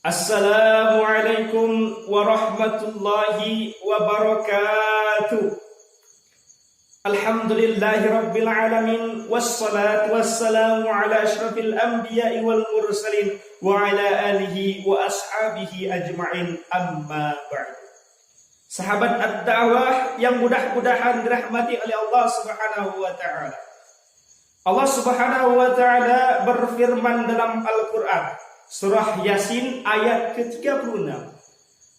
Assalamualaikum warahmatullahi wabarakatuh. Alhamdulillahi rabbil alamin, wassalatu wassalamu ala asyrafil anbiya'i wal mursalin wa ala alihi wa ashabihi ajma'in, amma ba'du. Sahabat ad-da'wah yang mudah-mudahan dirahmati oleh Allah Subhanahu wa ta'ala. Allah Subhanahu wa ta'ala berfirman dalam Al-Qur'an Surah Yasin ayat ke-36.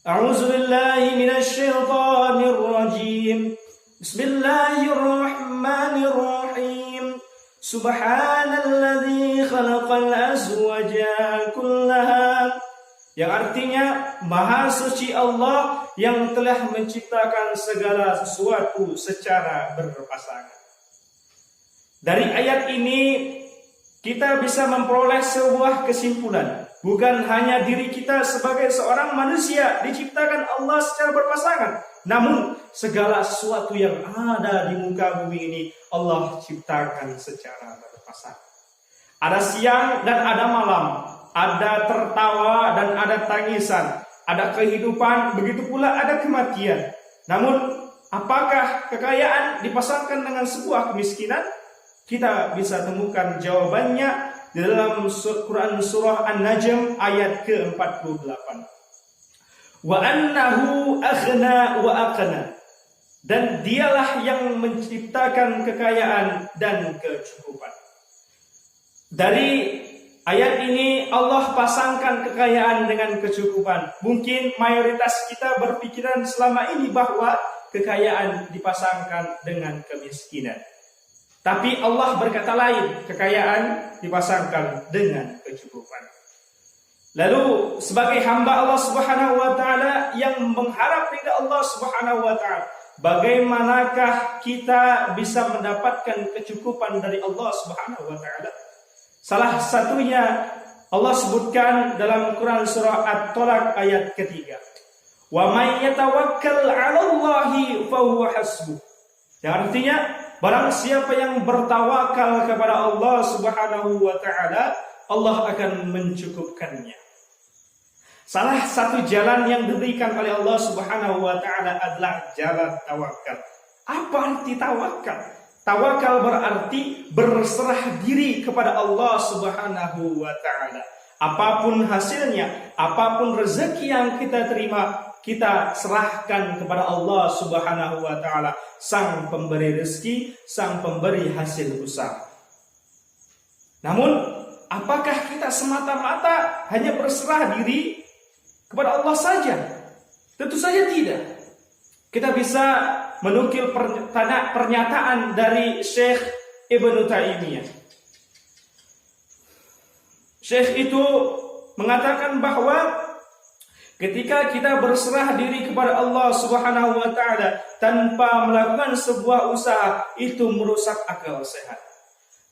A'udzubillahi minasyaitonir rajim. Bismillahirrahmanirrahim. Subhanalladzi khalaqal azwaja kullaha. Yang artinya, Maha Suci Allah yang telah menciptakan segala sesuatu secara berpasangan. Dari ayat ini kita bisa memperoleh sebuah kesimpulan. Bukan hanya diri kita sebagai seorang manusia diciptakan Allah secara berpasangan. Namun segala sesuatu yang ada di muka bumi ini Allah ciptakan secara berpasangan. Ada siang dan ada malam. Ada tertawa dan ada tangisan. Ada kehidupan, begitu pula ada kematian. Namun apakah kekayaan dipasangkan dengan sebuah kemiskinan? Kita bisa temukan jawabannya di dalam Quran surah An-Najm ayat ke-48. Wa annahu aghna wa aqna. Dan dialah yang menciptakan kekayaan dan kecukupan. Dari ayat ini Allah pasangkan kekayaan dengan kecukupan. Mungkin mayoritas kita berpikiran selama ini bahwa kekayaan dipasangkan dengan kemiskinan. Tapi Allah berkata lain, kekayaan dipasangkan dengan kecukupan. Lalu sebagai hamba Allah Subhanahu wa taala yang mengharap ridha Allah Subhanahu wa taala, bagaimanakah kita bisa mendapatkan kecukupan dari Allah Subhanahu wa taala? Salah satunya Allah sebutkan dalam Quran surah At-Talaq ayat ketiga. Wa may yatawakkal 'alallahi fahuwa hasbuh. Yang artinya, barang siapa yang bertawakal kepada Allah Subhanahu wa taala, Allah akan mencukupkannya. Salah satu jalan yang diberikan oleh Allah Subhanahu wa taala adalah jalan tawakal. Apa arti tawakal? Tawakal berarti berserah diri kepada Allah Subhanahu wa taala. Apapun hasilnya, apapun rezeki yang kita terima, kita serahkan kepada Allah Subhanahu wa taala, sang pemberi rezeki, sang pemberi hasil usaha. Namun, apakah kita semata-mata hanya berserah diri kepada Allah saja? Tentu saja tidak. Kita bisa menukil pernyataan dari Syekh Ibnu Taimiyah. Syekh itu mengatakan bahwa ketika kita berserah diri kepada Allah Subhanahu wa taala tanpa melakukan sebuah usaha, itu merusak akal sehat.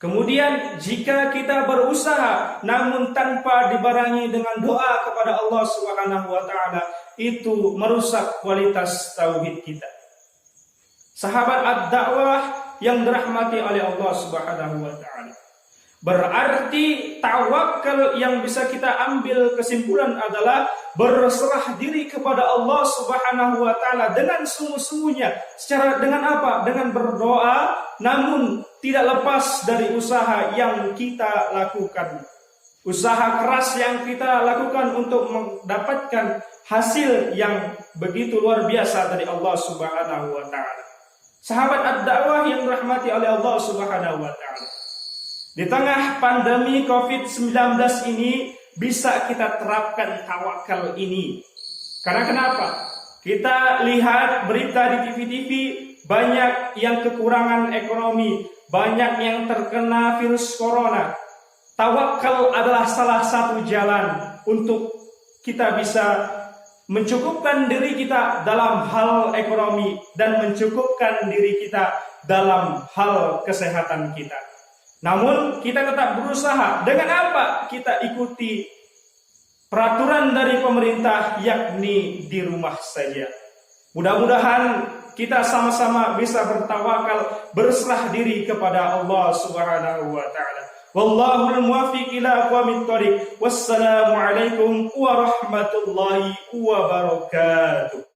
Kemudian jika kita berusaha namun tanpa dibarengi dengan doa kepada Allah Subhanahu wa taala, itu merusak kualitas tauhid kita. Sahabat ad-da'wah yang dirahmati oleh Allah Subhanahu wa taala, berarti tawakal yang bisa kita ambil kesimpulan adalah berserah diri kepada Allah Subhanahu wa taala dengan sungguh-sungguhnya. Secara dengan apa? Dengan berdoa, namun tidak lepas dari usaha yang kita lakukan. Usaha keras yang kita lakukan untuk mendapatkan hasil yang begitu luar biasa dari Allah Subhanahu wa taala. Sahabat ad-da'wah yang dirahmati oleh Allah Subhanahu wa taala, di tengah pandemi COVID-19 ini bisa kita terapkan tawakal ini. Karena kenapa? Kita lihat berita di TV-TV, banyak yang kekurangan ekonomi, banyak yang terkena virus corona. Tawakal adalah salah satu jalan untuk kita bisa mencukupkan diri kita dalam hal ekonomi dan mencukupkan diri kita dalam hal kesehatan kita. Namun kita tetap berusaha. Dengan apa? Kita ikuti peraturan dari pemerintah, yakni di rumah saja. Mudah-mudahan kita sama-sama bisa bertawakal, berserah diri kepada Allah Subhanahu wa taala. Wallahul muwaffiq ila aqwamit thoriq. Wassalamu alaikum warahmatullahi wabarakatuh.